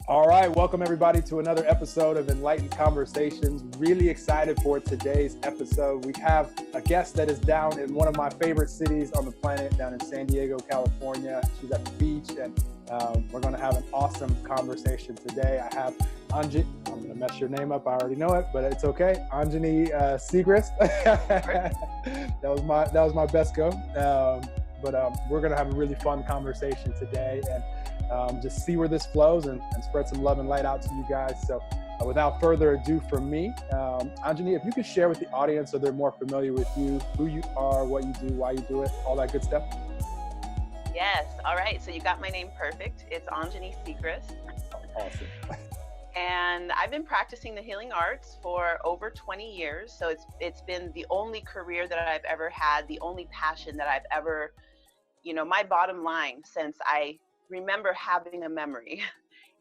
All right, welcome everybody to another episode of Enlightened Conversations. Really excited for today's episode. We have a guest that is down in one of my favorite cities on the planet, down in San Diego, California. She's at the beach, and we're going to have an awesome conversation today. I have Anjani. I'm going to mess your name up. I already know it, but it's okay. Anjani Siegrist. that was my best go. But we're going to have a really fun conversation today, and just see where this flows and spread some love and light out to you guys. So without further ado from me, Anjani, if you could share with the audience so they're more familiar with you, who you are, what you do, why you do it, all that good stuff. Yes. All right. So you got my name perfect. It's Anjani Siegrist. Awesome. And I've been practicing the healing arts for over 20 years. So it's been the only career that I've ever had, the only passion that I've ever, my bottom line since I remember having a memory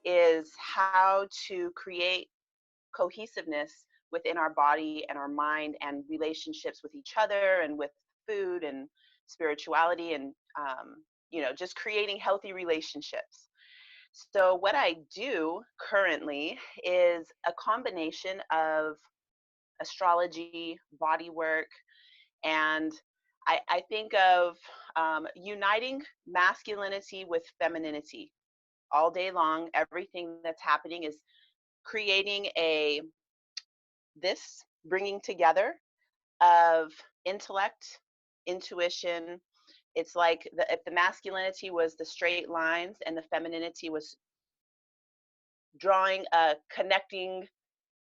is how to create cohesiveness within our body and our mind and relationships with each other and with food and spirituality and just creating healthy relationships. So what I do currently is a combination of astrology, body work, and I think of uniting masculinity with femininity all day long. Everything that's happening is creating bringing together of intellect, intuition. It's like if the masculinity was the straight lines and the femininity was drawing a connecting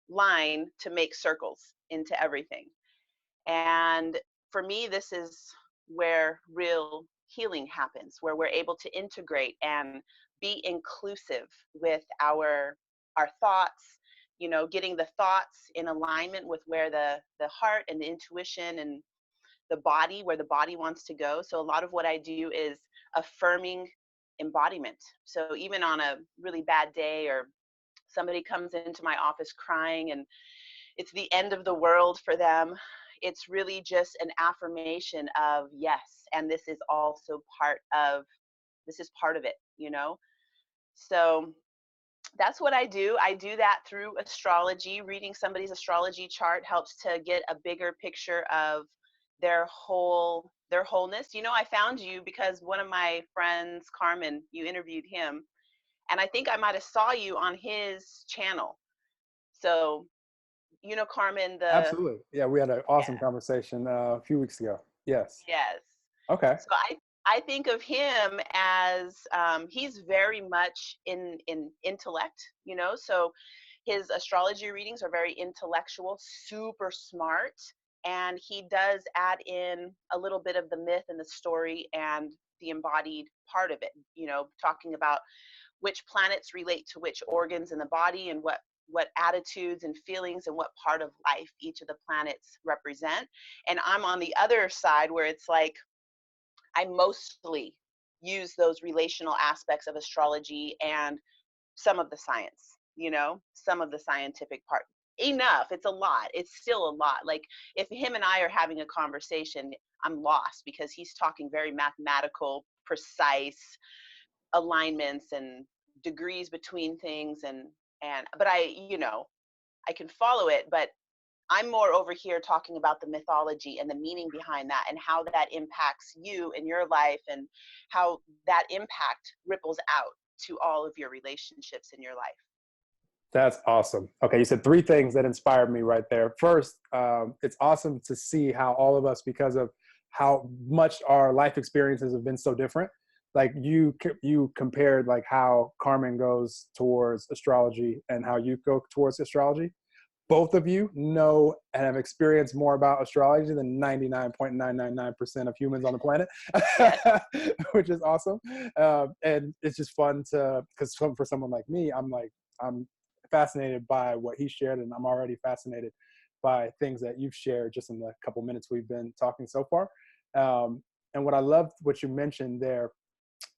line to make circles into everything. And for me, this is where real healing happens, where we're able to integrate and be inclusive with our thoughts, getting the thoughts in alignment with where the heart and the intuition and the body, where the body wants to go. So a lot of what I do is affirming embodiment. So even on a really bad day, or somebody comes into my office crying and it's the end of the world for them, it's really just an affirmation of yes, and this is part of it. So that's what I do. I do that through astrology. Reading somebody's astrology chart helps to get a bigger picture of their wholeness. I found you because one of my friends, Carmen, you interviewed him, and I think I might have saw you on his channel. So Carmen, Absolutely. Yeah, we had an awesome yeah. conversation a few weeks ago. Yes. Yes. Okay. So I think of him as he's very much in intellect, so his astrology readings are very intellectual, super smart, and he does add in a little bit of the myth and the story and the embodied part of it, talking about which planets relate to which organs in the body and what attitudes and feelings and what part of life each of the planets represent. And I'm on the other side where it's like I mostly use those relational aspects of astrology and some of the science, some of the scientific part. Enough. It's a lot. It's still a lot. Like if him and I are having a conversation, I'm lost because he's talking very mathematical, precise alignments and degrees between things but I can follow it, but I'm more over here talking about the mythology and the meaning behind that and how that impacts you in your life and how that impact ripples out to all of your relationships in your life. That's awesome. Okay, you said three things that inspired me right there. First, it's awesome to see how all of us, because of how much our life experiences have been so different. Like you compared like how Carmen goes towards astrology and how you go towards astrology. Both of you know and have experienced more about astrology than 99.999% of humans on the planet, which is awesome. And it's just fun because for someone like me, I'm fascinated by what he shared, and I'm already fascinated by things that you've shared just in the couple minutes we've been talking so far. And what I loved what you mentioned there,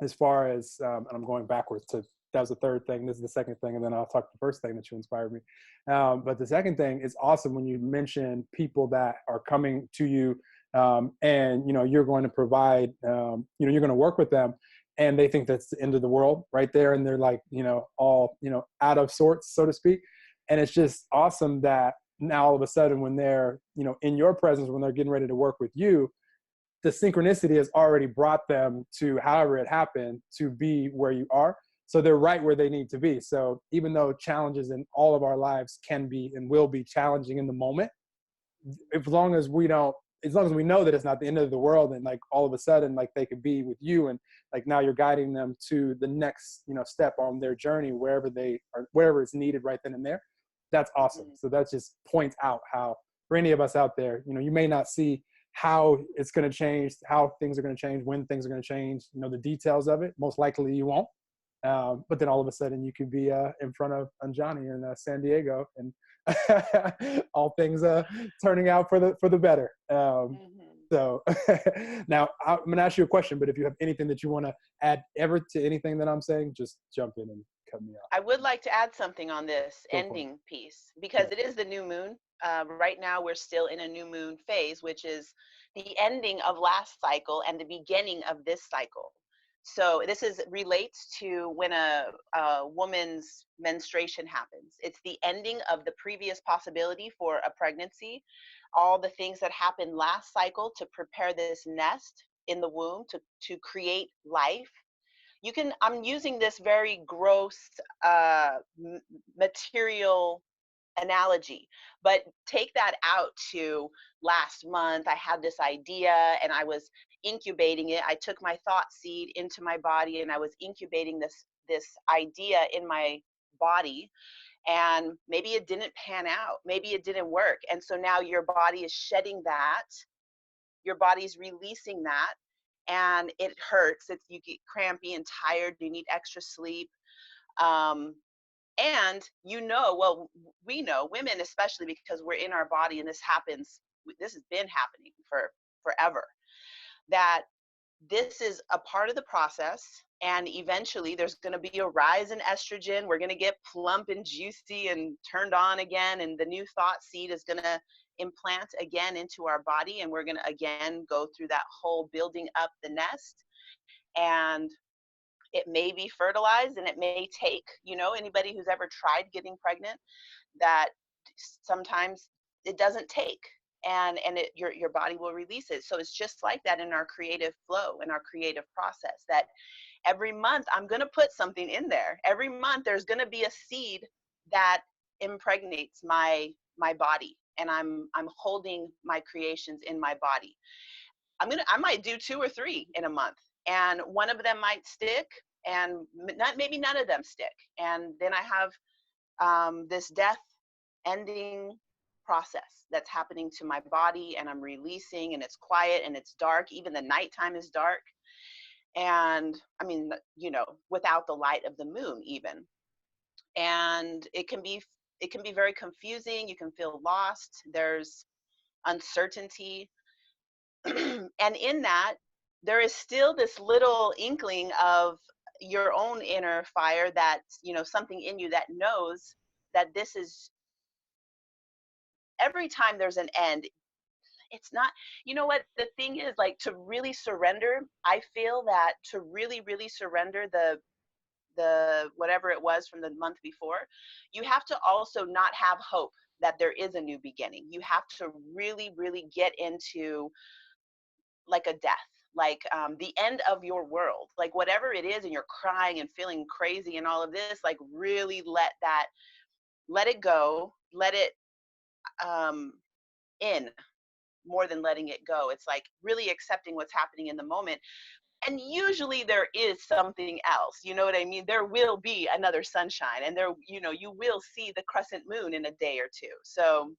as far as, and I'm going backwards to, that was the third thing. This is the second thing, and then I'll talk the first thing that you inspired me. But the second thing is awesome when you mention people that are coming to you, and you're going to provide, you're going to work with them, and they think that's the end of the world right there. And they're like, all, out of sorts, so to speak. And it's just awesome that now all of a sudden when they're, in your presence, when they're getting ready to work with you, the synchronicity has already brought them to, however it happened, to be where you are. So they're right where they need to be. So even though challenges in all of our lives can be and will be challenging in the moment, as long as we know that it's not the end of the world, and like all of a sudden, like they could be with you, and like now you're guiding them to the next, step on their journey, wherever they are, wherever it's needed right then and there. That's awesome. Mhm. So that just points out how, for any of us out there, you may not see how it's going to change, how things are going to change, when things are going to change, the details of it. Most likely you won't. But then all of a sudden you could be in front of Anjani in San Diego, and all things turning out for the better. Mhm. So now I'm going to ask you a question, but if you have anything that you want to add ever to anything that I'm saying, just jump in and cut me off. I would like to add something on this Go for it. ending piece Yeah. because it is the new moon. Right now, we're still in a new moon phase, which is the ending of last cycle and the beginning of this cycle. So this is relates to when a woman's menstruation happens. It's the ending of the previous possibility for a pregnancy, all the things that happened last cycle to prepare this nest in the womb to create life. I'm using this very gross material analogy, but take that out to last month. I had this idea and I was incubating it. I took my thought seed into my body and I was incubating this idea in my body, and maybe it didn't pan out, maybe it didn't work, and so now your body is shedding that, your body's releasing that, and it hurts. You get crampy and tired, you need extra sleep. um, and well, we know, women especially, because we're in our body and this has been happening for forever, that this is a part of the process, and eventually there's going to be a rise in estrogen. We're going to get plump and juicy and turned on again, and the new thought seed is going to implant again into our body, and we're going to again go through that whole building up the nest. And it may be fertilized, and it may take, anybody who's ever tried getting pregnant, that sometimes it doesn't take, and your body will release it. So it's just like that in our creative flow, in our creative process, that every month I'm going to put something in there. Every month there's going to be a seed that impregnates my body, and I'm holding my creations in my body. I might do 2 or 3 in a month, and one of them might stick, and maybe none of them stick, and then I have this death ending process that's happening to my body, and I'm releasing, and it's quiet and it's dark. Even the nighttime is dark, and I mean, without the light of the moon even, and it can be very confusing. You can feel lost. There's uncertainty. And in that, there is still this little inkling of your own inner fire, that something in you that knows that this is, every time there's an end, it's not, what the thing is, like, to really surrender. I feel that to really really surrender the whatever it was from the month before, you have to also not have hope that there is a new beginning. You have to really really get into, like, a death, like, the end of your world, like whatever it is, and you're crying and feeling crazy and all of this, like, really let it go, let it um in, more than letting it go. It's like really accepting what's happening in the moment. And usually there is something else. You know what I mean? There will be another sunshine, and you will see the crescent moon in a day or two. So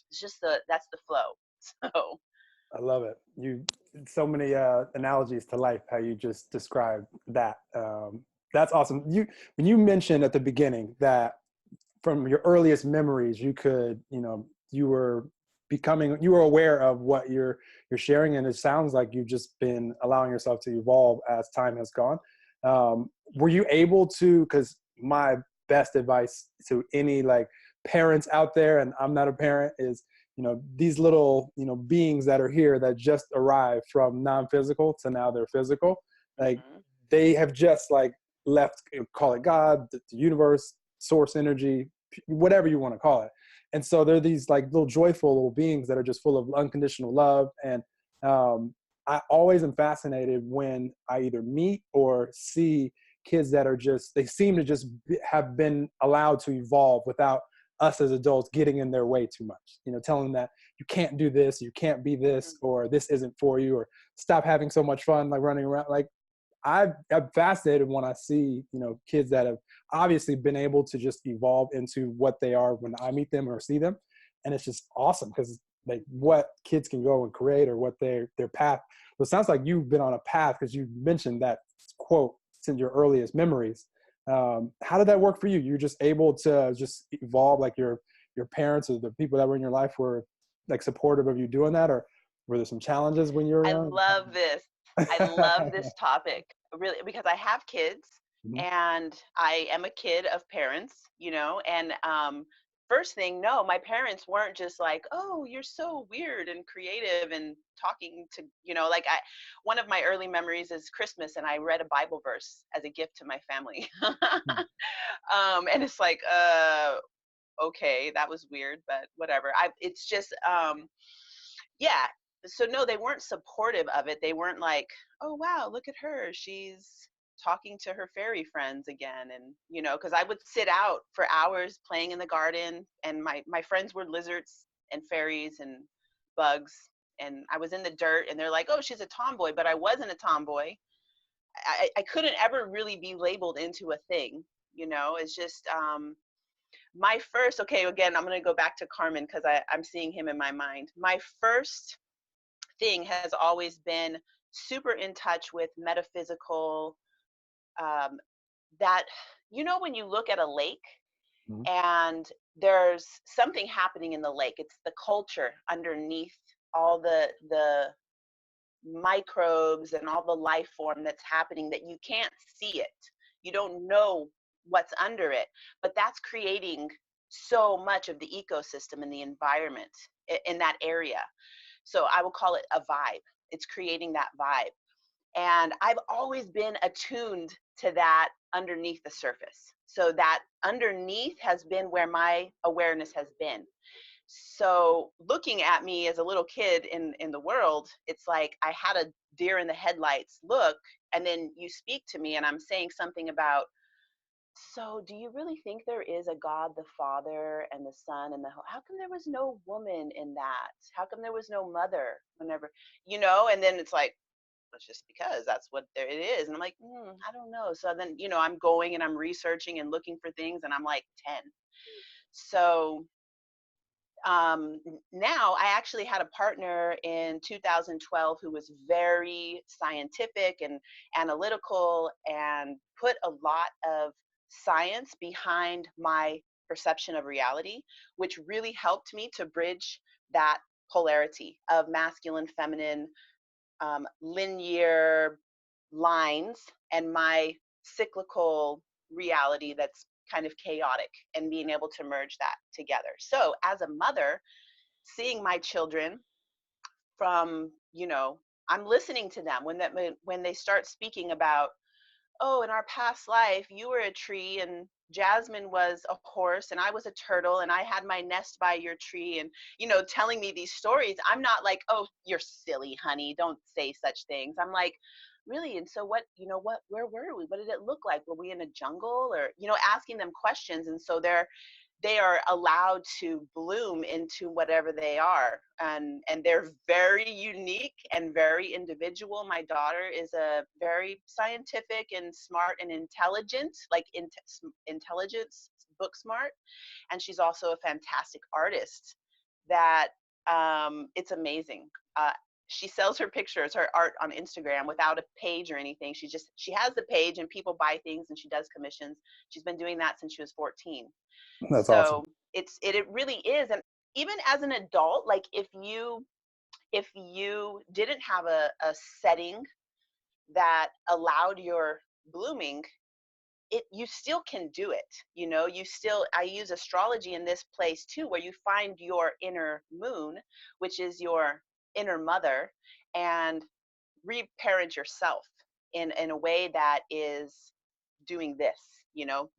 it's just that's the flow. So I love it. So many analogies to life, how you just described that. That's awesome. When you mentioned at the beginning that from your earliest memories, you were aware of what you're sharing, and it sounds like you've just been allowing yourself to evolve as time has gone. Were you able to, because my best advice to any like parents out there, and I'm not a parent, is, these little, beings that are here that just arrived from non-physical to now they're physical. Like, mhm. they have just like left, call it God, the universe, source energy, whatever you want to call it. And so they're these like little joyful little beings that are just full of unconditional love. And I always am fascinated when I either meet or see kids that are just, they seem to just have been allowed to evolve without us as adults getting in their way too much, telling them that you can't do this, you can't be this, or this isn't for you, or stop having so much fun, like running around. Like I'm fascinated when I see, kids that have obviously been able to just evolve into what they are when I meet them or see them. And it's just awesome because like what kids can go and create or what their path. Well, it sounds like you've been on a path because you mentioned that quote since your earliest memories. How did that work for you? You're just able to just evolve, like your parents or the people that were in your life were like supportive of you doing that, or were there some challenges when you were I young? love this. I love this topic really because I have kids Mhm. and I am a kid of parents, and first thing, no, my parents weren't just like, "Oh, you're so weird and creative and talking to, like one of my early memories is Christmas and I read a Bible verse as a gift to my family." And it's like, okay, that was weird, but whatever. It's just yeah, so no, they weren't supportive of it. They weren't like, oh wow, look at her, she's talking to her fairy friends again. And because I would sit out for hours playing in the garden and my friends were lizards and fairies and bugs, and I was in the dirt and they're like, oh, she's a tomboy, but I wasn't a tomboy. I couldn't ever really be labeled into a thing. It's just my first, okay, again, I'm going to go back to Carmen because I'm seeing him in my mind. My first thing has always been super in touch with metaphysical, um, that when you look at a lake Mhm. and there's something happening in the lake, it's the culture underneath all the microbes and all the life form that's happening that you can't see it, you don't know what's under it, but that's creating so much of the ecosystem and the environment in that area. So I will call it a vibe. It's creating that vibe. And I've always been attuned to that underneath the surface. So that underneath has been where my awareness has been. So looking at me as a little kid in the world, it's like I had a deer in the headlights look, and then you speak to me and I'm saying something about, so do you really think there is a God the Father and the Son and how come there was no woman in that? How come there was no mother whenever, and then it's like, it's just because that's what there it is. And I'm like, I don't know. So then, I'm going and I'm researching and looking for things and I'm like 10. So now I actually had a partner in 2012 who was very scientific and analytical and put a lot of science behind my perception of reality, which really helped me to bridge that polarity of masculine, feminine, linear lines and my cyclical reality that's kind of chaotic, and being able to merge that together. So as a mother, seeing my children from, I'm listening to them when they start speaking about, oh, in our past life, you were a tree and Jasmine was a horse and I was a turtle and I had my nest by your tree, and, telling me these stories. I'm not like, oh, you're silly, honey, don't say such things. I'm like, really? And so where were we? What did it look like? Were we in a jungle? Or, asking them questions. And so they are allowed to bloom into whatever they are, and they're very unique and very individual. My daughter is a very scientific and smart and intelligent, like intelligence, book smart, and she's also a fantastic artist that, it's amazing. She sells her pictures, her art on Instagram without a page or anything. She has the page and people buy things and she does commissions. She's been doing that since she was 14. That's awesome. So it really is. And even as an adult, like if you didn't have a setting that allowed your blooming, you still can do it. You still, I use astrology in this place too, where you find your inner moon, which is your inner mother, and reparent yourself in a way that is doing this,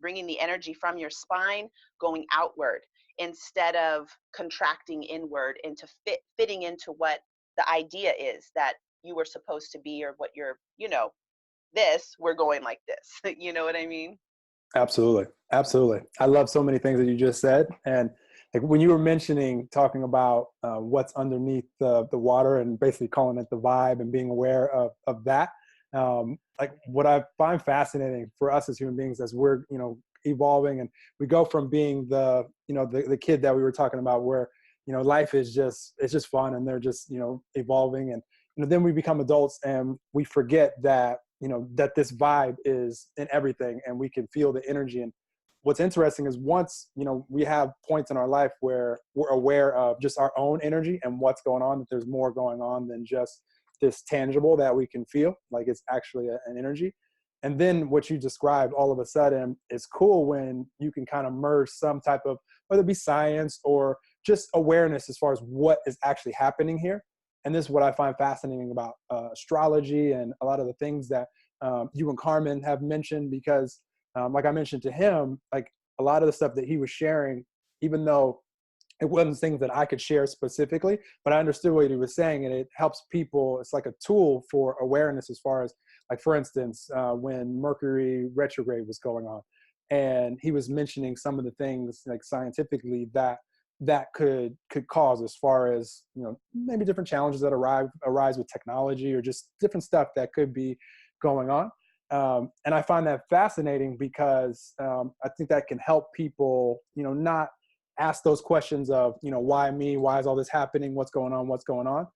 bringing the energy from your spine going outward instead of contracting inward into fitting into what the idea is that you were supposed to be, or what you're, this, we're going like this. You know what I mean? Absolutely. Absolutely. I love so many things that you just said. And like when you were mentioning, talking about what's underneath the water and basically calling it the vibe and being aware of that, like what I find fascinating for us as human beings, as we're, evolving, and we go from being the kid that we were talking about, where, life is just, it's just fun and they're just, evolving. And, then we become adults and we forget that, that this vibe is in everything and we can feel the energy. And what's interesting is once, we have points in our life where we're aware of just our own energy and what's going on, that there's more going on than just this tangible that we can feel, like it's actually an energy. And then what you described, all of a sudden, is cool when you can kind of merge some type of, whether it be science or just awareness as far as what is actually happening here. And this is what I find fascinating about astrology and a lot of the things that you and Carmen have mentioned, because like I mentioned to him, like a lot of the stuff that he was sharing, even though it wasn't things that I could share specifically, but I understood what he was saying, and it helps people. It's like a tool for awareness as far as, like, for instance, when Mercury retrograde was going on, and he was mentioning some of the things, like scientifically, that could cause, as far as, maybe different challenges that arise with technology, or just different stuff that could be going on. And I find that fascinating because I think that can help people, not ask those questions of, why me? Why is all this happening? What's going on? What's going on?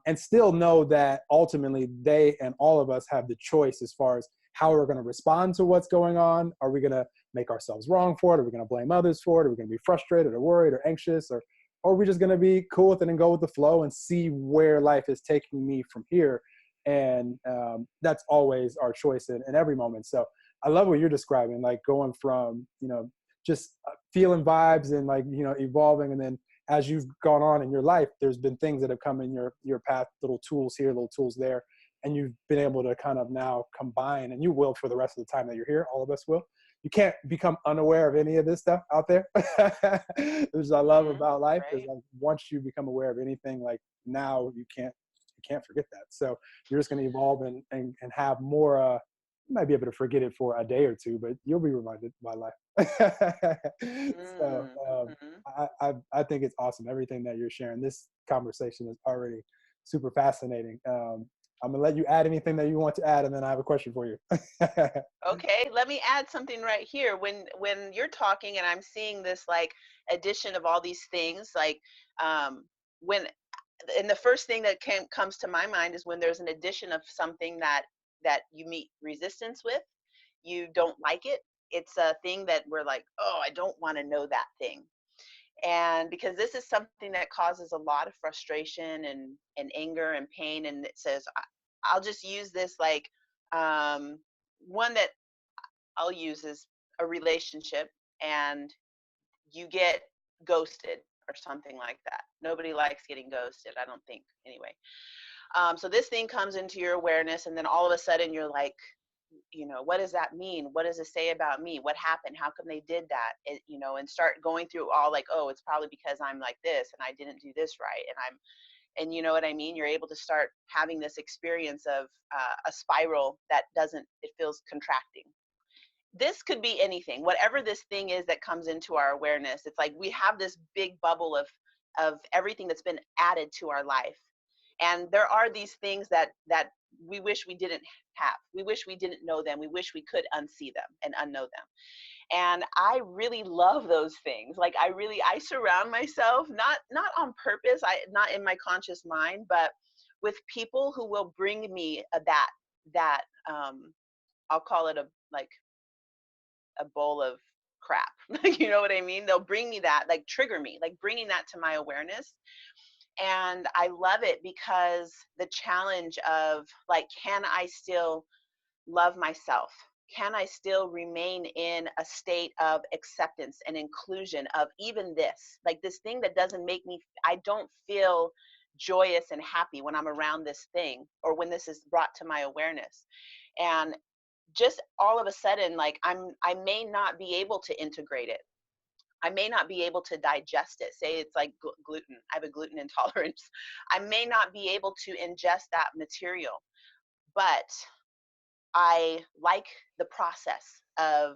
And still know that ultimately they and all of us have the choice as far as how we're going to respond to what's going on. Are we going to make ourselves wrong for it? Are we going to blame others for it? Are we going to be frustrated or worried or anxious? Or are we just going to be cool with it and go with the flow and see where life is taking me from here? And that's always our choice in every moment. So I love what you're describing, like going from, just feeling vibes and, like, evolving. And then as you've gone on in your life, there's been things that have come in your path, little tools here, little tools there. And you've been able to kind of now combine, and you will for the rest of the time that you're here. All of us will. You can't become unaware of any of this stuff out there. Which I love about life, is Right. like once you become aware of anything, like now you can't forget that. So you're just going to evolve and have more. You might be able to forget it for a day or two, but you'll be reminded by life. So Mm-hmm. I think it's awesome, everything that you're sharing. This conversation is already super fascinating. I'm gonna let you add anything that you want to add, and then I have a question for you. Okay, let me add something right here. When you're talking and I'm seeing this like addition of all these things, like when and the first thing that comes to my mind is when there's an addition of something that you meet resistance with, you don't like it. It's a thing that we're like, oh, I don't want to know that thing. And because this is something that causes a lot of frustration and anger and pain, and it says, I'll just use this like one that I'll use is a relationship, and you get ghosted or something like that. Nobody likes getting ghosted, I don't think, anyway. So this thing comes into your awareness, and then all of a sudden you're like, what does that mean? What does it say about me? What happened? How come they did that? And start going through all like, oh, it's probably because I'm like this and I didn't do this right. And you know what I mean? You're able to start having this experience of a spiral that doesn't, it feels contracting. This could be anything, whatever this thing is that comes into our awareness. It's like we have this big bubble of everything that's been added to our life, and there are these things that we wish we didn't have. We wish we didn't know them. We wish we could unsee them and unknow them. And I really love those things. Like I surround myself, not on purpose, I not in my conscious mind, but with people who will bring me that I'll call it a like a bowl of crap. You know what I mean? They'll bring me that, like trigger me, like bringing that to my awareness. And I love it because the challenge of like, can I still love myself? Can I still remain in a state of acceptance and inclusion of even this, like this thing that doesn't make me, I don't feel joyous and happy when I'm around this thing or when this is brought to my awareness. And just all of a sudden, like I may not be able to integrate it. I may not be able to digest it. Say it's like gluten. I have a gluten intolerance. I may not be able to ingest that material, but I like the process of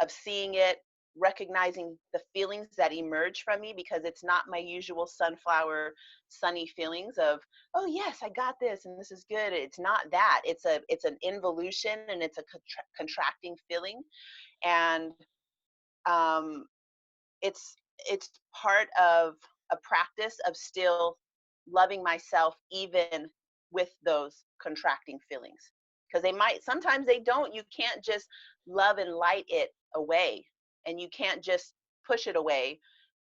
seeing it, recognizing the feelings that emerge from me because it's not my usual sunflower sunny feelings of, oh yes, I got this and this is good. It's not that. It's an involution and it's a contracting feeling. And um it's part of a practice of still loving myself even with those contracting feelings, because they might, sometimes they don't, you can't just love and light it away, and you can't just push it away.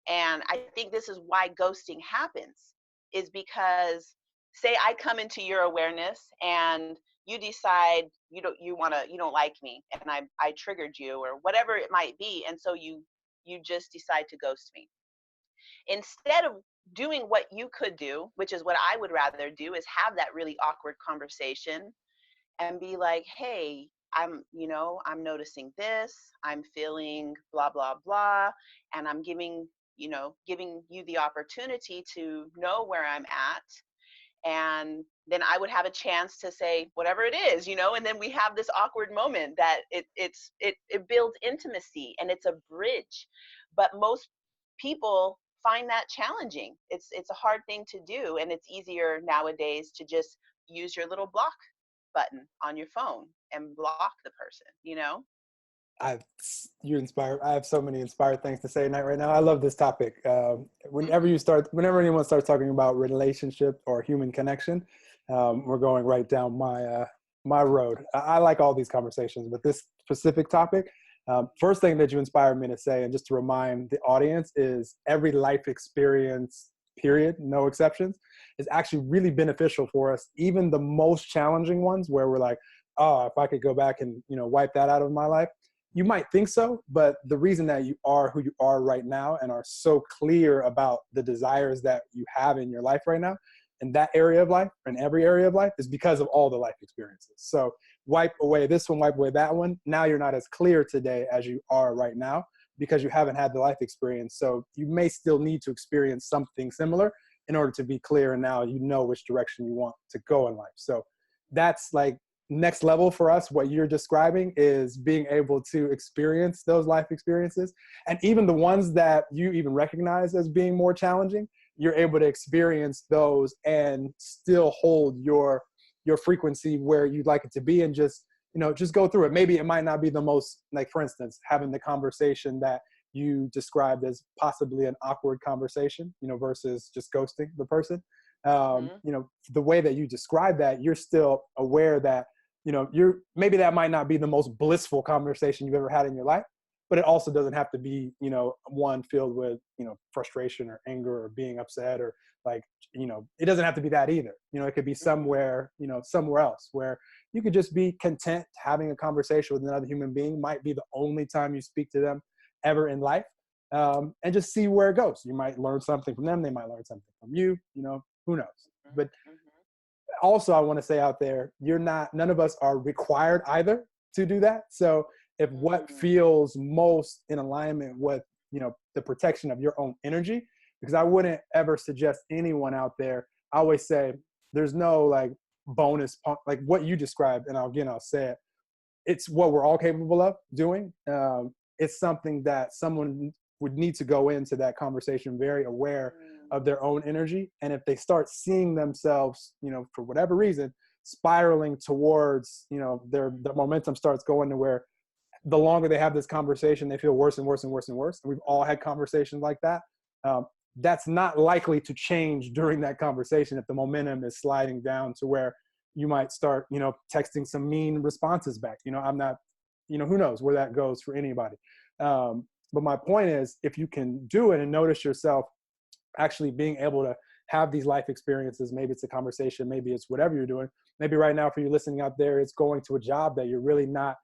And I think this is why ghosting happens, is because, say I come into your awareness and you decide you don't like me, and I triggered you or whatever it might be, and so you just decide to ghost me. Instead of doing what you could do, which is what I would rather do, is have that really awkward conversation and be like, hey, I'm noticing this, I'm feeling blah, blah, blah, and I'm giving you the opportunity to know where I'm at. And then I would have a chance to say whatever it is, and then we have this awkward moment that it builds intimacy and it's a bridge. But most people find that challenging. It's a hard thing to do, and it's easier nowadays to just use your little block button on your phone and block the person. I, you inspire. I have so many inspired things to say tonight right now. I love this topic. Whenever anyone starts talking about relationship or human connection, we're going right down my road. I like all these conversations, but this specific topic, first thing that you inspired me to say, and just to remind the audience, is every life experience, period, no exceptions, is actually really beneficial for us. Even the most challenging ones, where we're like, oh, if I could go back and wipe that out of my life. You might think so, but the reason that you are who you are right now and are so clear about the desires that you have in your life right now, in that area of life, in every area of life, is because of all the life experiences. So wipe away this one, wipe away that one. Now you're not as clear today as you are right now because you haven't had the life experience. So you may still need to experience something similar in order to be clear, and now you know which direction you want to go in life. So that's like next level for us. What you're describing is being able to experience those life experiences, and even the ones that you even recognize as being more challenging, you're able to experience those and still hold your frequency where you'd like it to be, and just just go through it. Maybe it might not be the most, like for instance, having the conversation that you described as possibly an awkward conversation, versus just ghosting the person. The way that you describe that, you're still aware that maybe that might not be the most blissful conversation you've ever had in your life, but it also doesn't have to be, one filled with, frustration or anger or being upset, or like, it doesn't have to be that either. It could be somewhere, somewhere else where you could just be content. Having a conversation with another human being might be the only time you speak to them ever in life. And just see where it goes. You might learn something from them. They might learn something from you, who knows? But also, I want to say out there, none of us are required either to do that. So if what feels most in alignment with, the protection of your own energy, because I wouldn't ever suggest anyone out there, I always say there's no like bonus, like what you described. And I'll say it. It's what we're all capable of doing. It's something that someone would need to go into that conversation very aware of their own energy. And if they start seeing themselves, for whatever reason, spiraling towards, their momentum starts going to where the longer they have this conversation, they feel worse and worse and worse and worse. And we've all had conversations like that. That's not likely to change during that conversation if the momentum is sliding down to where you might start, texting some mean responses back. I'm not, who knows where that goes for anybody. But my point is, if you can do it and notice yourself actually being able to have these life experiences, maybe it's a conversation, maybe it's whatever you're doing. Maybe right now for you listening out there, it's going to a job that you're really not,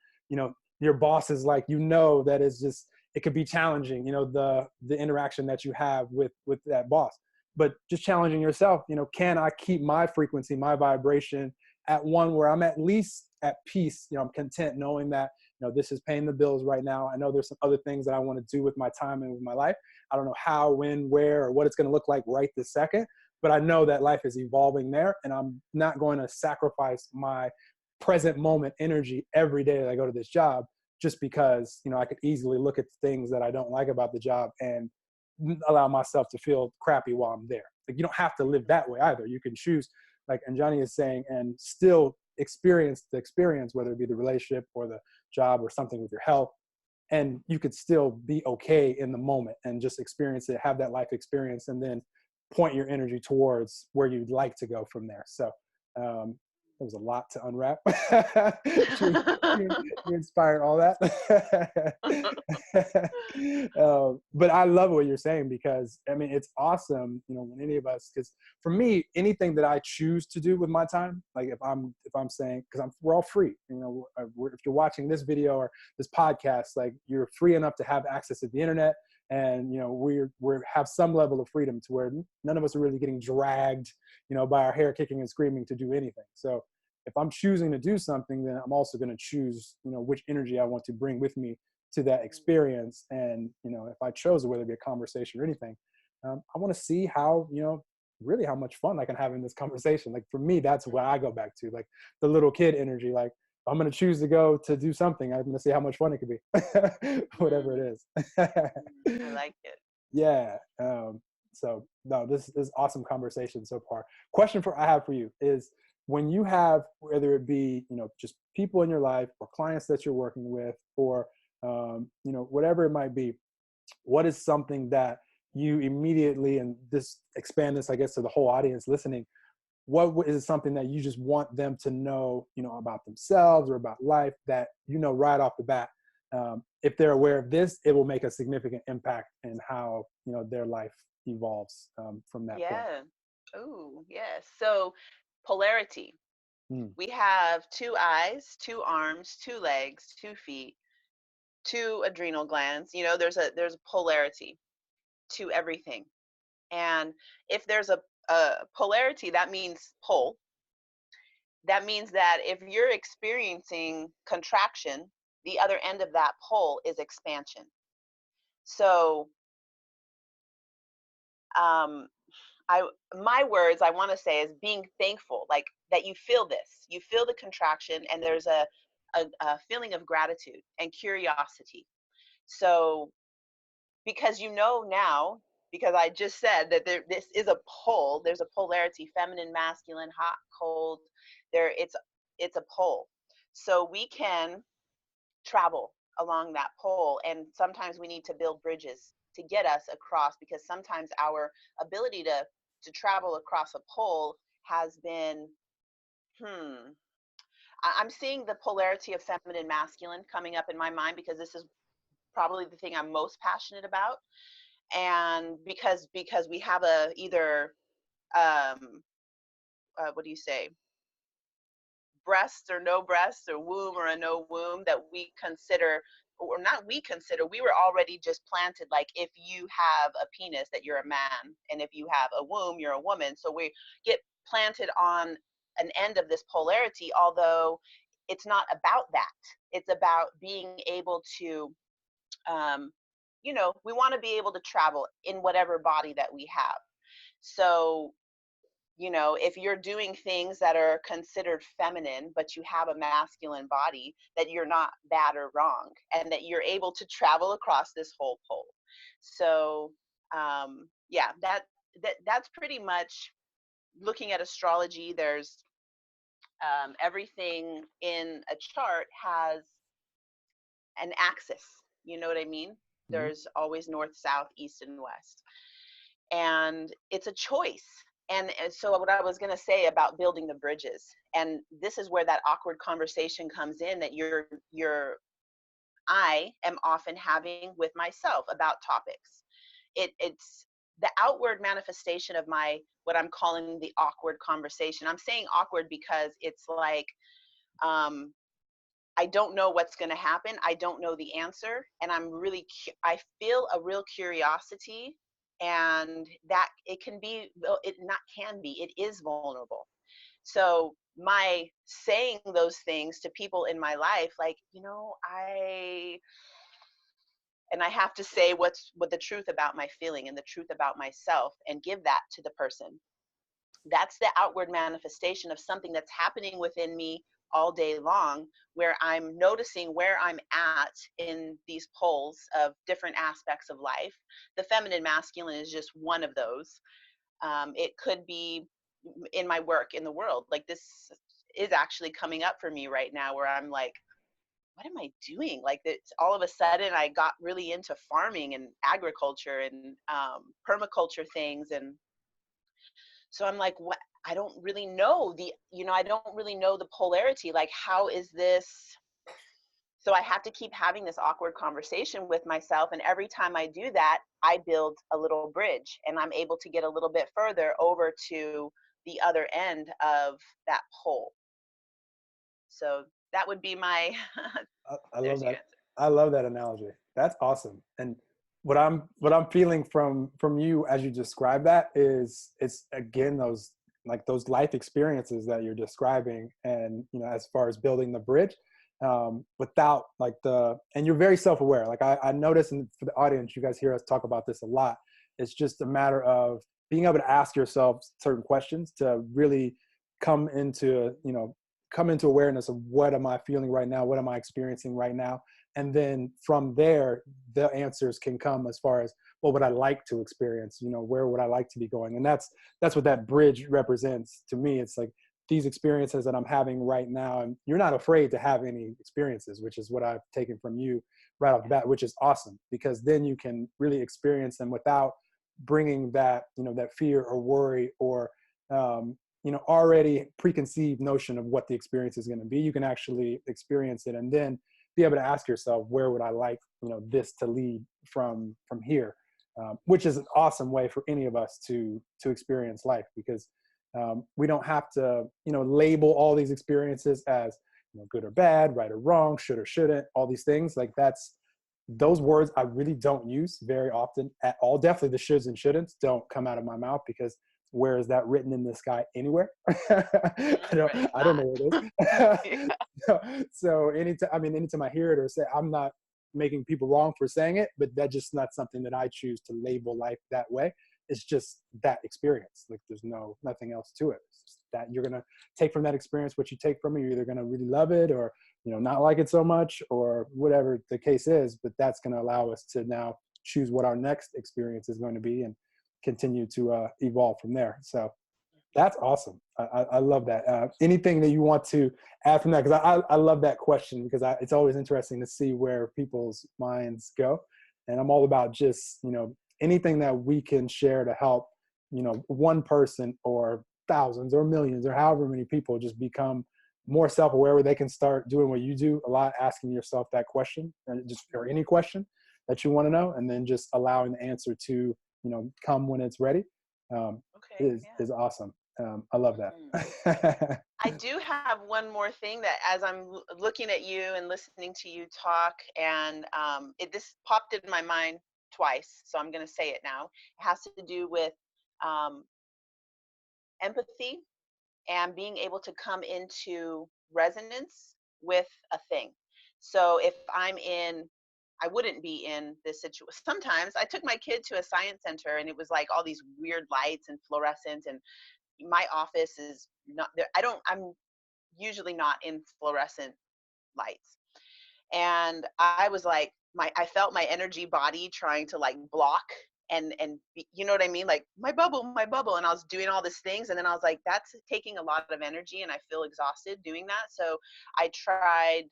your boss is like, that is just, it could be challenging, the interaction that you have with that boss. but just challenging yourself, can I keep my frequency, my vibration at one where I'm at least at peace? I'm content knowing that, this is paying the bills right now. I know there's some other things that I want to do with my time and with my life. I don't know how, when, where, or what it's going to look like right this second, but I know that life is evolving there, and I'm not going to sacrifice my present moment energy every day that I go to this job just because, I could easily look at things that I don't like about the job and allow myself to feel crappy while I'm there. Like, you don't have to live that way either. You can choose, like Anjani is saying, and still experience the experience, whether it be the relationship or the job or something with your health. And you could still be okay in the moment and just experience it, have that life experience, and then point your energy towards where you'd like to go from there. So there was a lot to unwrap. you inspired all that. But I love what you're saying, because it's awesome, when any of us, because for me, anything that I choose to do with my time, like if I'm saying, because we're all free, if you're watching this video or this podcast, like you're free enough to have access to the internet, and we have some level of freedom to where none of us are really getting dragged by our hair kicking and screaming to do anything. So if I'm choosing to do something, then I'm also going to choose which energy I want to bring with me to that experience. And if I chose, whether it be a conversation or anything, I want to see how really how much fun I can have in this conversation. Like for me, that's what I go back to, like the little kid energy. Like I'm going to choose to go to do something, I'm going to see how much fun it could be. Whatever it is. I like it. Yeah. So no, this is awesome conversation so far. Question I have for you is, when you have, whether it be, just people in your life or clients that you're working with, or, whatever it might be, what is something that you immediately, and this expand this, I guess, to the whole audience listening, what is something that you just want them to know, about themselves or about life, that, right off the bat, if they're aware of this, it will make a significant impact in how, their life evolves from that point. Yeah. Oh, yes. So polarity. Mm. We have two eyes, two arms, two legs, 2 feet, two adrenal glands. There's a polarity to everything. And if there's a polarity, that means pole. That means that if you're experiencing contraction, the other end of that pole is expansion. So um, my words I want to say is being thankful, like that you feel this, you feel the contraction, and there's a feeling of gratitude and curiosity. So because now, because I just said that this is a pole, there's a polarity, feminine, masculine, hot, cold. It's a pole. So we can travel along that pole, and sometimes we need to build bridges to get us across, because sometimes our ability to travel across a pole has been I'm seeing the polarity of feminine, masculine coming up in my mind, because this is probably the thing I'm most passionate about. And because we have a either um what do you say, breasts or no breasts, or womb or a no womb, that we consider, or not we consider, we were already just planted, like if you have a penis, that you're a man, and if you have a womb, you're a woman. So we get planted on an end of this polarity, although it's not about that. It's about being able to um, we want to be able to travel in whatever body that we have. So if you're doing things that are considered feminine, but you have a masculine body, that you're not bad or wrong, and that you're able to travel across this whole pole. So, yeah, that's pretty much looking at astrology. There's everything in a chart has an axis. You know what I mean? Mm-hmm. There's always north, south, east, and west. And it's a choice. And so what I was going to say about building the bridges, and this is where that awkward conversation comes in, that I am often having with myself about topics. It's the outward manifestation of my, what I'm calling the awkward conversation. I'm saying awkward because it's like um, I don't know what's going to happen. I don't know the answer, and I feel a real curiosity and that it can be, well, it not can be, it is vulnerable. So my saying those things to people in my life, like, I have to say what the truth about my feeling and the truth about myself, and give that to the person. That's the outward manifestation of something that's happening within me all day long, where I'm noticing where I'm at in these poles of different aspects of life. The feminine masculine is just one of those. It could be in my work in the world. Like, this is actually coming up for me right now, where I'm like, what am I doing? Like, it's all of a sudden I got really into farming and agriculture and permaculture things. And so I'm like, what? I don't really know I don't really know the polarity. Like, how is this? So I have to keep having this awkward conversation with myself. And every time I do that, I build a little bridge, and I'm able to get a little bit further over to the other end of that pole. So that would be my, I love there's your that. answer. I love that analogy. That's awesome. And what I'm feeling from you as you describe that is, it's again those, like those life experiences that you're describing, and as far as building the bridge, without like and you're very self-aware. Like I notice, and for the audience, you guys hear us talk about this a lot. It's just a matter of being able to ask yourself certain questions to really come into come into awareness of, what am I feeling right now? What am I experiencing right now? And then from there, the answers can come as far as, what would I like to experience? Where would I like to be going? And that's what that bridge represents to me. It's like these experiences that I'm having right now, and you're not afraid to have any experiences, which is what I've taken from you right off the bat, which is awesome, because then you can really experience them without bringing that, that fear or worry or, already preconceived notion of what the experience is going to be. You can actually experience it, and then be able to ask yourself, where would I like, this to lead from here? Which is an awesome way for any of us to experience life, because we don't have to, label all these experiences as, good or bad, right or wrong, should or shouldn't, all these things. Like, those words I really don't use very often at all. Definitely the shoulds and shouldn'ts don't come out of my mouth, because where is that written in the sky anywhere? Right, it's I don't not. know where it is. So anytime I hear it or say, I'm not making people wrong for saying it, but that's just not something that I choose to label life that way. It's just that experience. Like, there's nothing else to it. It's just that you're gonna take from that experience what you take from it. You're either gonna really love it, or not like it so much, or whatever the case is. But that's gonna allow us to now choose what our next experience is going to be, and continue to evolve from there. So that's awesome. I love that. Anything that you want to add from that? Because I love that question, because it's always interesting to see where people's minds go. And I'm all about just, anything that we can share to help, one person or thousands or millions or however many people just become more self-aware, where they can start doing what you do a lot, asking yourself that question, or any question that you want to know, and then just allowing the answer to, come when it's ready, Okay, is awesome. I love yeah. that. I do have one more thing that, as I'm looking at you and listening to you talk, and this popped in my mind twice, so I'm going to say it now. It has to do with um, empathy and being able to come into resonance with a thing. So if I wouldn't be in this situation. Sometimes I took my kid to a science center, and it was like all these weird lights and fluorescent, and my office is not there. I'm usually not in fluorescent lights. And I was like, I felt my energy body trying to like block and you know what I mean? Like, my bubble. And I was doing all these things. And then I was like, that's taking a lot of energy, and I feel exhausted doing that. So I tried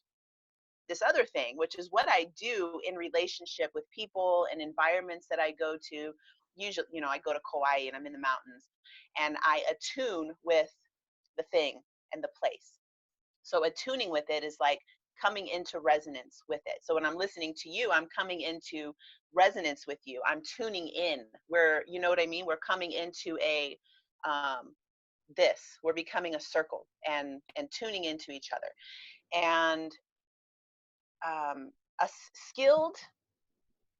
this other thing, which is what I do in relationship with people and environments that I go to. Usually, I go to Kauai and I'm in the mountains, and I attune with the thing and the place. So attuning with it is like coming into resonance with it. So when I'm listening to you, I'm coming into resonance with you. I'm tuning in. You know what I mean? We're coming into a we're becoming a circle and tuning into each other. And a skilled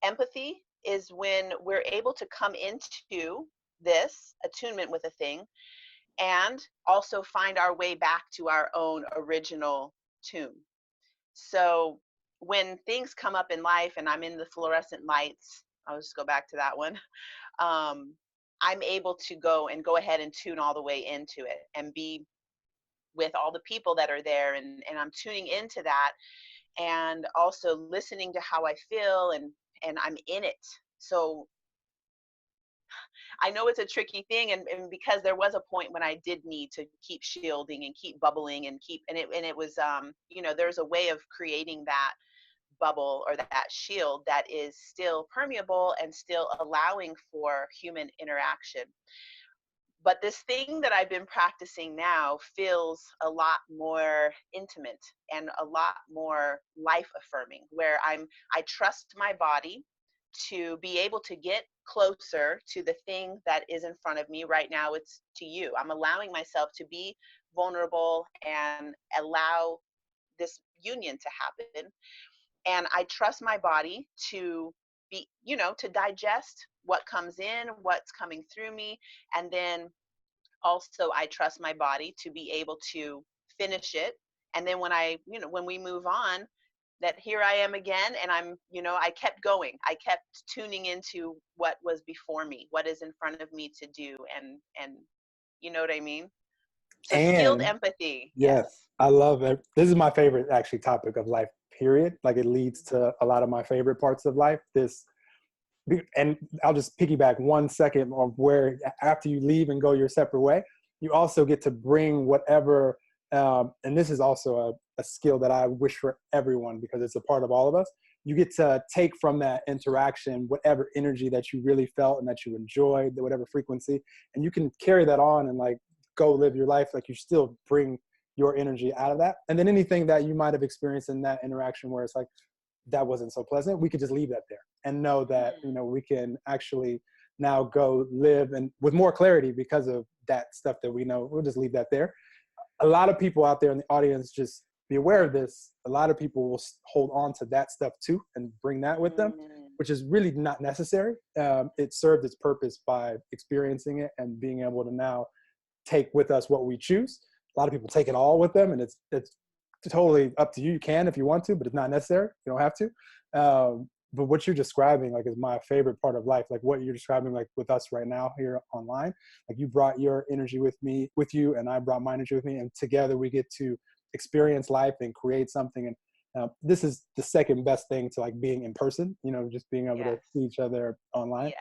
empathy is when we're able to come into this attunement with a thing and also find our way back to our own original tune. So when things come up in life and I'm in the fluorescent lights, I'll just go back to that one. Um, I'm able to go ahead and tune all the way into it and be with all the people that are there, and I'm tuning into that and also listening to how I feel, and I'm in it. So I know it's a tricky thing, and because there was a point when I did need to keep shielding and keep bubbling and it was there's a way of creating that bubble or that shield that is still permeable and still allowing for human interaction. But this thing that I've been practicing now feels a lot more intimate and a lot more life affirming, where I trust my body to be able to get closer to the thing that is in front of me. Right now it's to you. I'm allowing myself to be vulnerable and allow this union to happen, and I trust my body to be, to digest what comes in, what's coming through me, and then also I trust my body to be able to finish it. And then when we move on, that here I am again, and I kept going. I kept tuning into what was before me, what is in front of me to do, and you know what I mean? So skilled And empathy, yes. yes, I love it. This is my favorite actually topic of life, period. Like it leads to a lot of my favorite parts of life. And I'll just piggyback 1 second on where after you leave and go your separate way, you also get to bring whatever, and this is also a skill that I wish for everyone because it's a part of all of us. You get to take from that interaction whatever energy that you really felt and that you enjoyed, whatever frequency, and you can carry that on and like go live your life. Like you still bring your energy out of that. And then anything that you might have experienced in that interaction where it's like, that wasn't so pleasant, we could just leave that there and know that, we can actually now go live and with more clarity because of that stuff that we know. We'll just leave that there. A lot of people out there in the audience, just be aware of this. A lot of people will hold on to that stuff too and bring that with them, which is really not necessary. It served its purpose by experiencing it and being able to now take with us what we choose. A lot of people take it all with them, and it's totally up to you. You can if you want to, but it's not necessary. You don't have to. But what you're describing, like, is my favorite part of life. Like what you're describing, like with us right now here online. Like you brought your energy with you, and I brought my energy with me, and together we get to experience life and create something. And this is the second best thing to like being in person. Just being able to see each other online. Yes.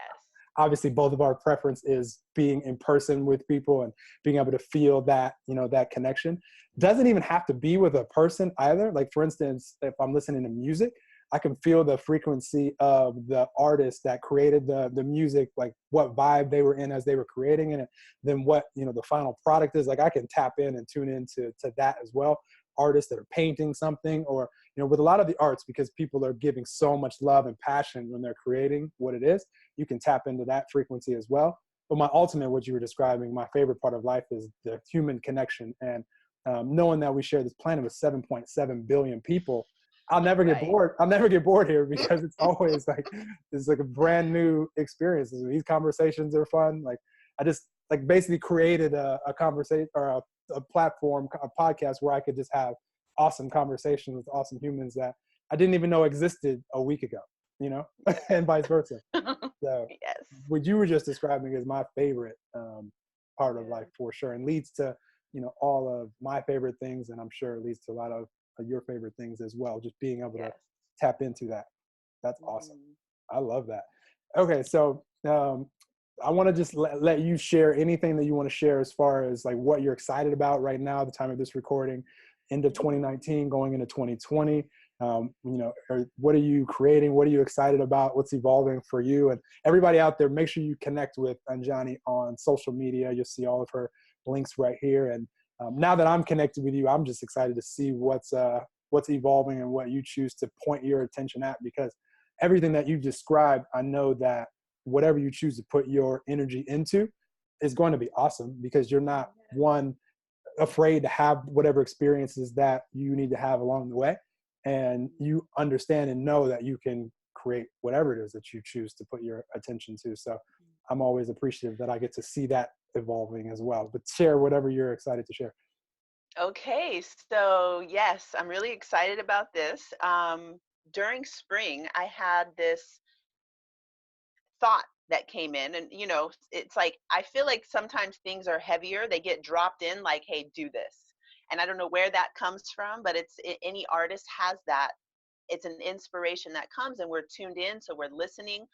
Obviously both of our preference is being in person with people and being able to feel that, that connection. Doesn't even have to be with a person either. Like for instance, if I'm listening to music, I can feel the frequency of the artist that created the music, like what vibe they were in as they were creating it, then what, the final product is. Like I can tap in and tune into that as well. Artists that are painting something, or, with a lot of the arts, because people are giving so much love and passion when they're creating what it is, you can tap into that frequency as well. But my ultimate, what you were describing, my favorite part of life is the human connection. And knowing that we share this planet with 7.7 billion people, I'll never get bored. I'll never get bored here because it's always it's like a brand new experience. These conversations are fun. Like I just like basically created a conversation or a platform, a podcast where I could just have awesome conversations with awesome humans that I didn't even know existed a week ago, and vice versa. So Yes. what you were just describing is my favorite part of life for sure, and leads to, all of my favorite things. And I'm sure it leads to a lot of your favorite things as well. Just being able to tap into that. That's awesome. I love that. Okay. So I want to just let you share anything that you want to share as far as like what you're excited about right now, at the time of this recording, end of 2019, going into 2020. What are you creating? What are you excited about? What's evolving for you? And everybody out there, make sure you connect with Anjani on social media. You'll see all of her links right here. And now that I'm connected with you, I'm just excited to see what's evolving and what you choose to point your attention at, because everything that you described, I know that whatever you choose to put your energy into is going to be awesome, because you're not afraid to have whatever experiences that you need to have along the way. And you understand and know that you can create whatever it is that you choose to put your attention to. So I'm always appreciative that I get to see that evolving as well. But share whatever you're excited to share. Okay, so yes, I'm really excited about this. During spring, I had this thought that came in, and it's like I feel like sometimes things are heavier, they get dropped in like, hey, do this. And I don't know where that comes from, but any artist has that. It's an inspiration that comes, and we're tuned in, so we're listening,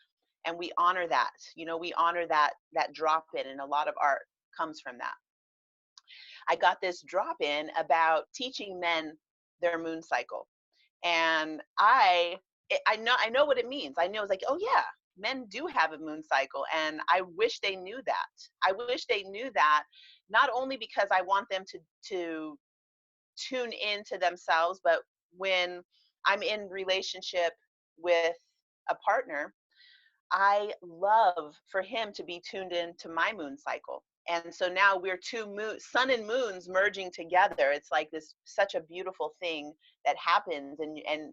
and we honor that. We honor that drop in, and a lot of art comes from that. I got this drop in about teaching men their moon cycle. And I know what it means. I know it's like, oh yeah, men do have a moon cycle, and I wish they knew that. I wish they knew that, not only because I want them to tune into themselves, but when I'm in relationship with a partner, I love for him to be tuned into my moon cycle. And so now we're sun and moons merging together. It's like this such a beautiful thing that happens, and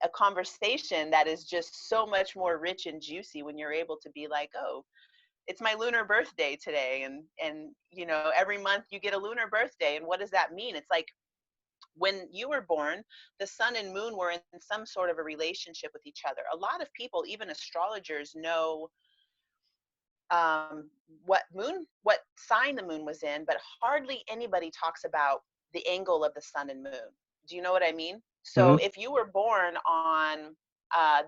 a conversation that is just so much more rich and juicy when you're able to be like, oh, it's my lunar birthday today, and every month you get a lunar birthday, and what does that mean? It's like when you were born, the sun and moon were in some sort of a relationship with each other. A lot of people, even astrologers, know um, what sign the moon was in, but hardly anybody talks about the angle of the sun and moon. Do you know what I mean? So Hmm. if you were born on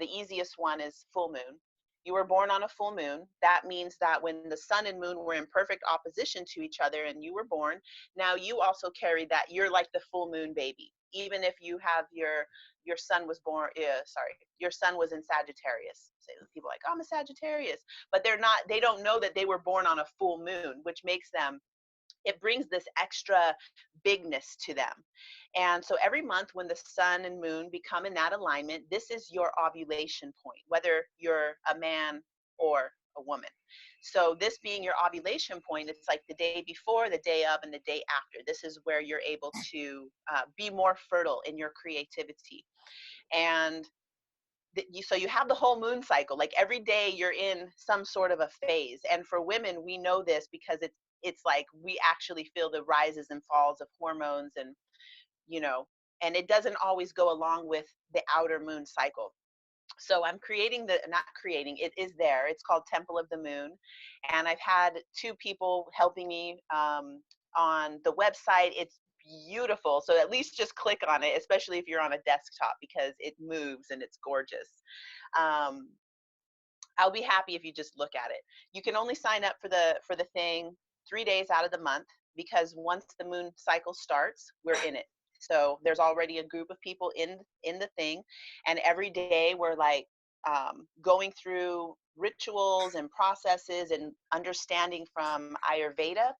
the easiest one is full moon. You were born on a full moon. That means that when the sun and moon were in perfect opposition to each other and you were born, now you also carry that. You're like the full moon baby. Even if you have your son was born, sorry, your son was in Sagittarius. So people are like, oh, I'm a Sagittarius, but they don't know that they were born on a full moon, which makes them, it brings this extra bigness to them. And so every month when the sun and moon become in that alignment, this is your ovulation point, whether you're a man or a woman. So this being your ovulation point, it's like the day before, the day of, and the day after. This is where you're able to be more fertile in your creativity. And so you have the whole moon cycle, like every day you're in some sort of a phase. And for women, we know this because it's like we actually feel the rises and falls of hormones, and you know and it doesn't always go along with the outer moon cycle. So I'm creating not creating, it is there. It's called Temple of the Moon, and I've had two people helping me on the website. It's beautiful, so at least just click on it, especially if you're on a desktop, because it moves and it's gorgeous. um, I'll be happy if you just look at it. You can only sign up for the thing 3 days out of the month, because once the moon cycle starts, we're in it. So there's already a group of people in the thing, and every day we're like going through rituals and processes and understanding from Ayurveda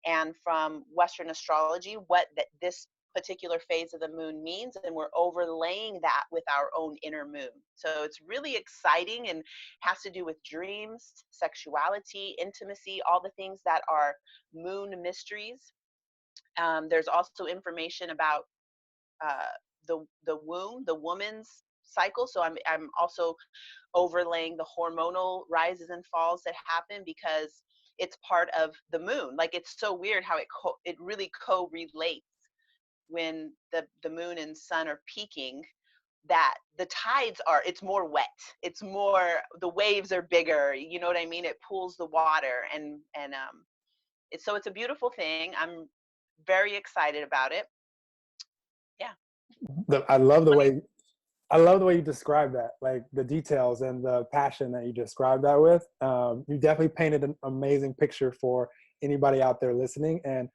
and from Western astrology what this particular phase of the moon means, and we're overlaying that with our own inner moon. So it's really exciting and has to do with dreams, sexuality, intimacy, all the things that are moon mysteries. There's also information about uh, the womb, the woman's cycle. So I'm also overlaying the hormonal rises and falls that happen, because it's part of the moon. Like, it's so weird how it really co-relates when the moon and sun are peaking, that the tides are, it's more wet, it's more, the waves are bigger, you know what I mean? It pulls the water, and it's a beautiful thing. I'm very excited about it. Yeah. I love the What do you way I love the way you describe that, like the details and the passion that you described that with. You definitely painted an amazing picture for anybody out there listening. And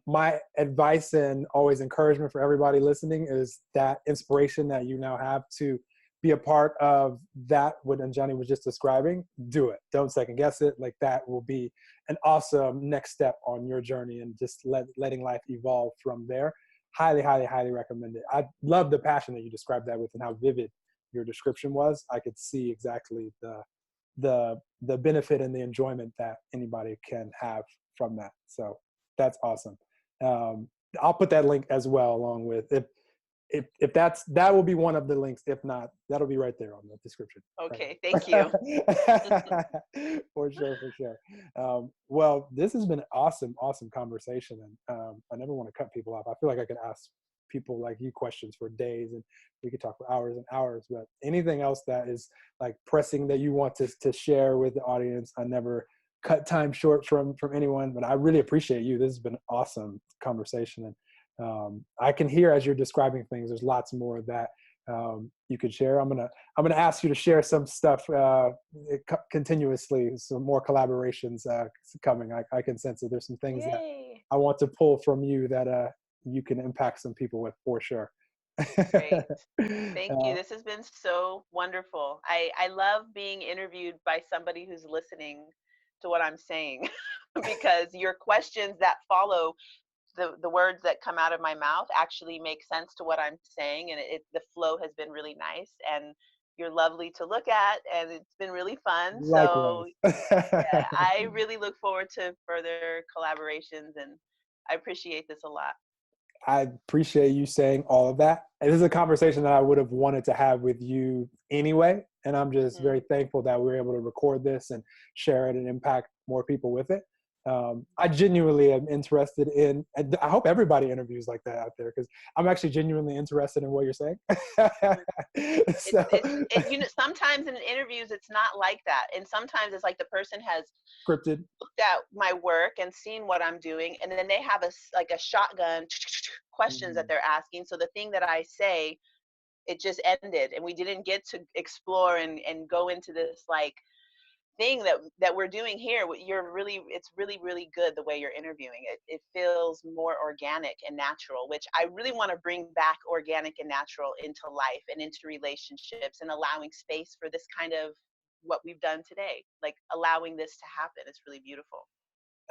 my advice and always encouragement for everybody listening is that inspiration that you now have to be a part of that, what Anjani was just describing. Do it. Don't second guess it. Like, that will be an awesome next step on your journey, and just letting life evolve from there. Highly, highly, highly recommend it. I love the passion that you described that with, and how vivid your description was. I could see exactly the benefit and the enjoyment that anybody can have from that. So that's awesome. I'll put that link as well, along with, if if that will be one of the links. If not, that'll be right there on the description. Okay, Right. thank you. For sure, for sure. Well, this has been an awesome conversation, and I never want to cut people off. I feel like I could ask people like you questions for days, and we could talk for hours and hours. But anything else that is like pressing that you want to share with the audience, I never cut time short from anyone. But I really appreciate you. This has been an awesome conversation, and I can hear as you're describing things, there's lots more that you could share. I'm gonna ask you to share some stuff continuously, some more collaborations coming. I can sense that there's some things that Yay. I want to pull from you that you can impact some people with for sure. Great. Thank you. This has been so wonderful. I love being interviewed by somebody who's listening to what I'm saying because your questions that follow the words that come out of my mouth actually make sense to what I'm saying, and the flow has been really nice, and you're lovely to look at, and it's been really fun. So Likewise. yeah, I really look forward to further collaborations, and I appreciate this a lot. I appreciate you saying all of that. And this is a conversation that I would have wanted to have with you anyway. And I'm just very thankful that we were able to record this and share it and impact more people with it. I genuinely am interested in, and I hope everybody interviews like that out there, because I'm actually genuinely interested in what you're saying. So, You know, sometimes in interviews it's not like that, and sometimes it's like the person has scripted, looked at my work and seen what I'm doing, and then they have like a shotgun questions that they're asking. So the thing that I say, it just ended, and we didn't get to explore and go into this like thing that we're doing here. It's really good the way you're interviewing. It feels more organic and natural, which I really want to bring back organic and natural into life and into relationships, and allowing space for this kind of what we've done today, like allowing this to happen. It's really beautiful.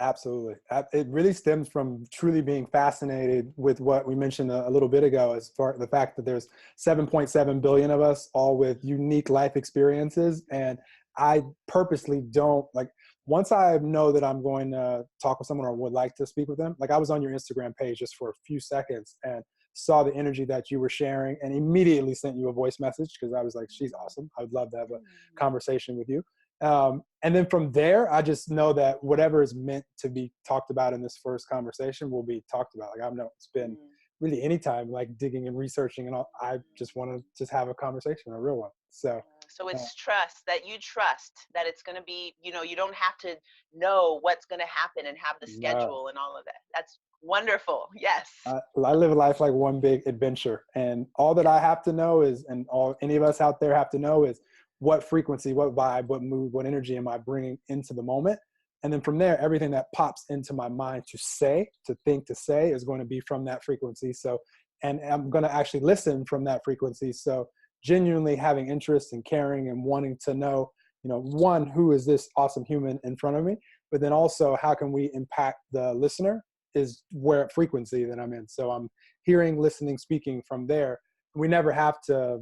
absolutely. It really stems from truly being fascinated with what we mentioned a little bit ago, as far the fact that there's 7.7 billion of us, all with unique life experiences. And I purposely don't, like, once I know that I'm going to talk with someone or would like to speak with them, like I was on your Instagram page just for a few seconds and saw the energy that you were sharing and immediately sent you a voice message, because I was like, she's awesome. I would love to have a conversation with you. And then from there, I just know that whatever is meant to be talked about in this first conversation will be talked about. Like, I've not spent really any time like digging and researching and all. I just want to just have a conversation, a real one. So it's trust, that you trust that it's going to be, you know, you don't have to know what's going to happen and have the schedule and all of that. That's wonderful. Yes. I live a life like one big adventure, and all that I have to know is, and all any of us out there have to know is, what frequency, what vibe, what mood, what energy am I bringing into the moment? And then from there, everything that pops into my mind to say, to think, to say is going to be from that frequency. So, and I'm going to actually listen from that frequency. So genuinely having interest and caring and wanting to know, you know, one, who is this awesome human in front of me? But then also, how can we impact the listener is where frequency that I'm in. So I'm hearing, listening, speaking from there. We never have to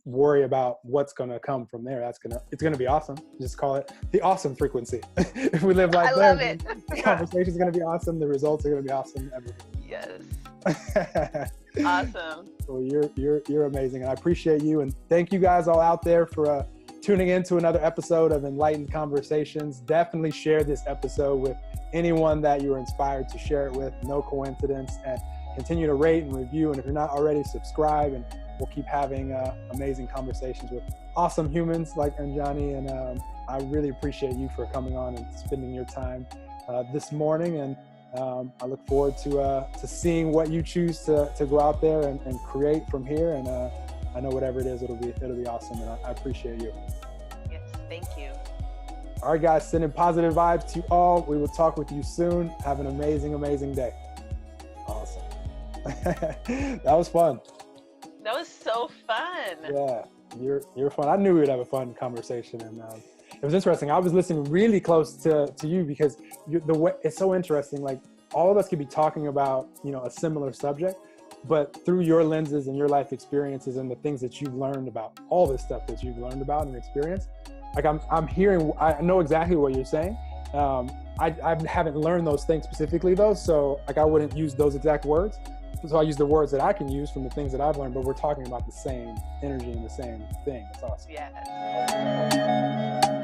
worry about what's going to come from there. It's going to be awesome. Just call it the awesome frequency. If we live like that, the conversation is going to be awesome. The results are going to be awesome. Everything. Yes. Awesome. Well, you're amazing, and I appreciate you. And thank you guys all out there for tuning in to another episode of Enlightened Conversations. Definitely share this episode with anyone that you are inspired to share it with. No coincidence. And continue to rate and review. And if you're not already, subscribe, and we'll keep having amazing conversations with awesome humans like Anjani. And I really appreciate you for coming on and spending your time this morning. And I look forward to seeing what you choose to go out there and create from here. And I know whatever it is, it'll be awesome. And I appreciate you. Yes, thank you. All right, guys, sending positive vibes to all. We will talk with you soon. Have an amazing, amazing day. Awesome. That was fun. That was so fun. Yeah, you're fun. I knew we would have a fun conversation, and it was interesting. I was listening really close to you because the way it's so interesting. Like, all of us could be talking about, you know, a similar subject, but through your lenses and your life experiences and the things that you've learned about, all this stuff that you've learned about and experienced. Like, I'm hearing, I know exactly what you're saying. I haven't learned those things specifically though, so like I wouldn't use those exact words, so I use the words that I can use from the things that I've learned, but we're talking about the same energy and the same thing. It's awesome. Yes.